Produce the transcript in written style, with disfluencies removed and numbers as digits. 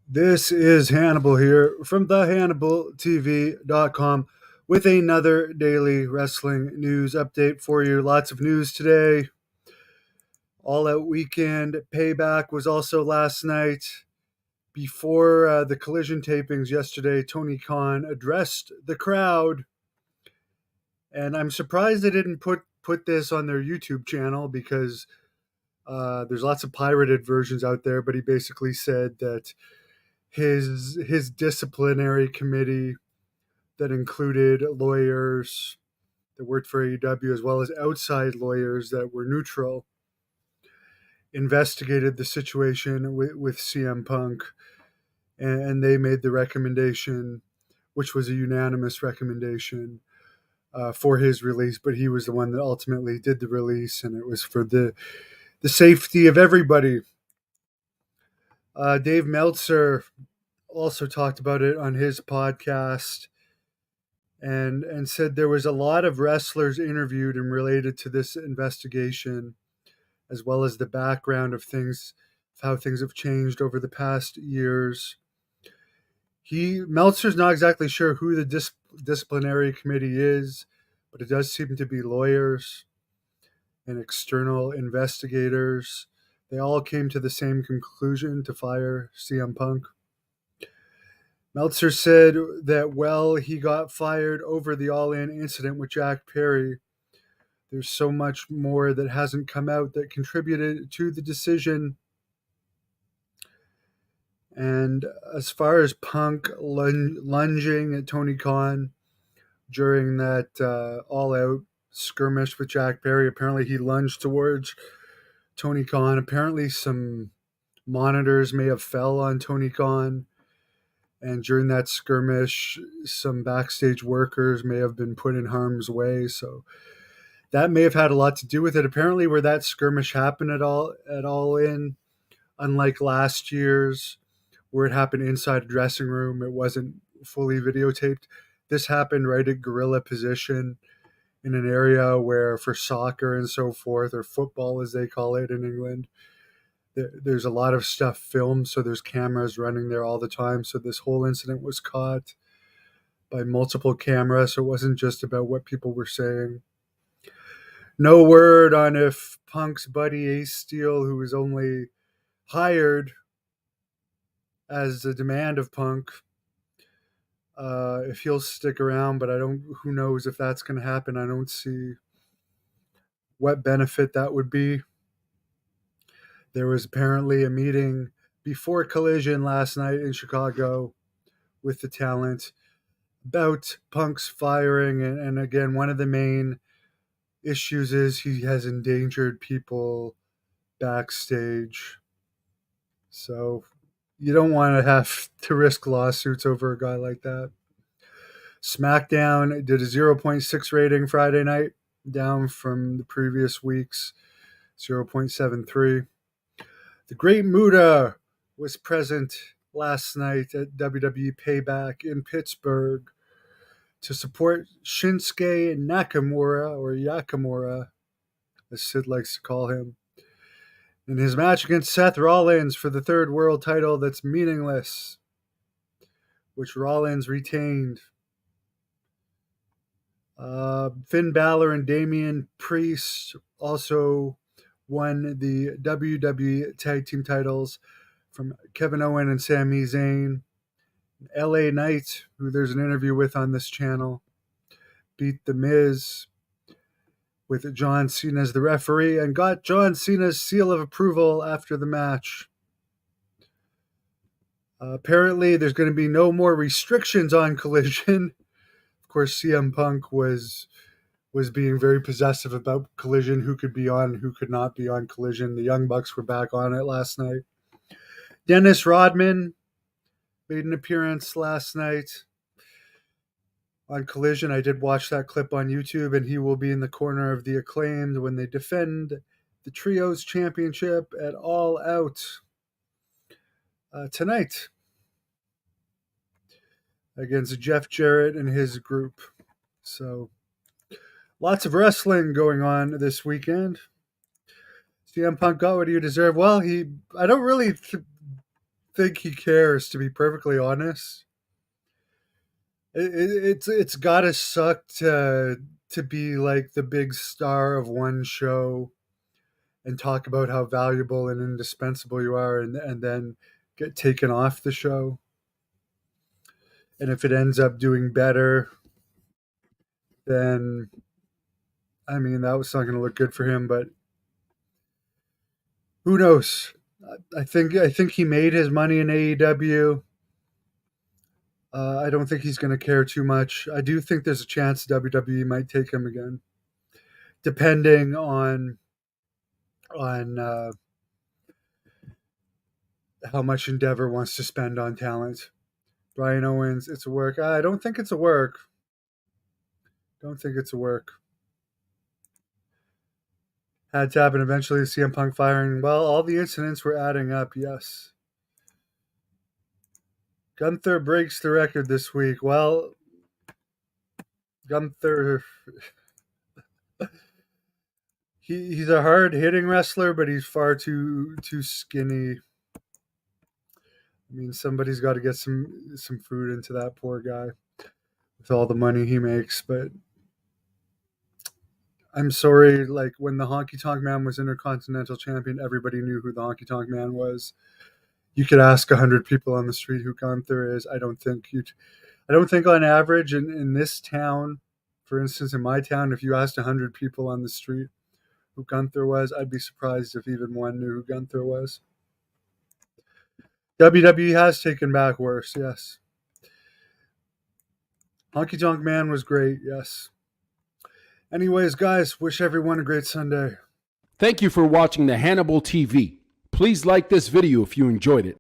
This is Hannibal here from the HannibalTV.com with another daily wrestling news update for you. Lots of news today. All Out Weekend Payback was also last night. Before the Collision tapings yesterday, Tony Khan addressed the crowd. And I'm surprised they didn't put this on their YouTube channel because there's lots of pirated versions out there. But he basically said that his disciplinary committee that included lawyers that worked for AEW as well as outside lawyers that were neutral investigated the situation with CM Punk, and they made the recommendation, which was a unanimous recommendation for his release. But he was the one that ultimately did the release, and it was for the safety of everybody. Dave Meltzer also talked about it on his podcast and said there was a lot of wrestlers interviewed and related to this investigation, as well as the background of things, how things have changed over the past years. Meltzer's not exactly sure who the disciplinary committee is, but it does seem to be lawyers and external investigators. They all came to the same conclusion to fire CM Punk. Meltzer said that, he got fired over the All In incident with Jack Perry. There's so much more that hasn't come out that contributed to the decision. And as far as Punk lunging at Tony Khan during that All Out skirmish with Jack Perry, apparently he lunged towards Tony Khan. Apparently some monitors may have fell on Tony Khan. And during that skirmish, some backstage workers may have been put in harm's way. So that may have had a lot to do with it. Apparently, where that skirmish happened at all in, unlike last year's, where it happened inside a dressing room, it wasn't fully videotaped. This happened right at guerrilla position in an area where, for soccer and so forth, or football as they call it in England, there's a lot of stuff filmed, so there's cameras running there all the time. So this whole incident was caught by multiple cameras, so it wasn't just about what people were saying. No word on if Punk's buddy Ace Steele, who was only hired as a demand of Punk, if he'll stick around, but who knows if that's going to happen. I don't see what benefit that would be. There was apparently a meeting before Collision last night in Chicago with the talent about Punk's firing. And again, one of the main issues is he has endangered people backstage. So you don't want to have to risk lawsuits over a guy like that. Smackdown did a 0.6 rating Friday night, down from the previous week's 0.73. The Great Muta was present last night at WWE Payback in Pittsburgh to support Shinsuke Nakamura, or Yakamura, as Sid likes to call him, in his match against Seth Rollins for the third world title that's meaningless, which Rollins retained. Finn Balor and Damian Priest also won the WWE Tag Team titles from Kevin Owens and Sami Zayn. LA Knight, who there's an interview with on this channel, beat The Miz with John Cena as the referee and got John Cena's seal of approval after the match. Apparently, there's going to be no more restrictions on Collision. Of course, CM Punk was being very possessive about Collision, who could be on, who could not be on Collision. The Young Bucks were back on it last night. Dennis Rodman made an appearance last night on Collision. I did watch that clip on YouTube, and he will be in the corner of the Acclaimed when they defend the Trios Championship at All Out tonight against Jeff Jarrett and his group. So lots of wrestling going on this weekend. CM Punk got what he deserved. Well, I don't really think he cares, to be perfectly honest. It's gotta suck to be like the big star of one show and talk about how valuable and indispensable you are, and then get taken off the show. And if it ends up doing better, then I mean that was not going to look good for him. But who knows? I think he made his money in AEW. I don't think he's going to care too much. I do think there's a chance WWE might take him again, depending on how much Endeavor wants to spend on talent. Brian Owens, it's a work. I don't think it's a work. Don't think it's a work. Had to happen eventually. CM Punk firing. Well, all the incidents were adding up. Yes. Gunther breaks the record this week. Well, Gunther, he's a hard hitting wrestler, but he's far too skinny. I mean, somebody's got to get some food into that poor guy with all the money he makes. But I'm sorry, like when the Honky Tonk Man was Intercontinental Champion, everybody knew who the Honky Tonk Man was. You could ask 100 people on the street who Gunther is. I don't think on average in this town, for instance, in my town, if you asked 100 people on the street who Gunther was, I'd be surprised if even one knew who Gunther was. WWE has taken back worse, yes. Honky Tonk Man was great, yes. Anyways, guys, wish everyone a great Sunday. Thank you for watching the Hannibal TV. Please like this video if you enjoyed it.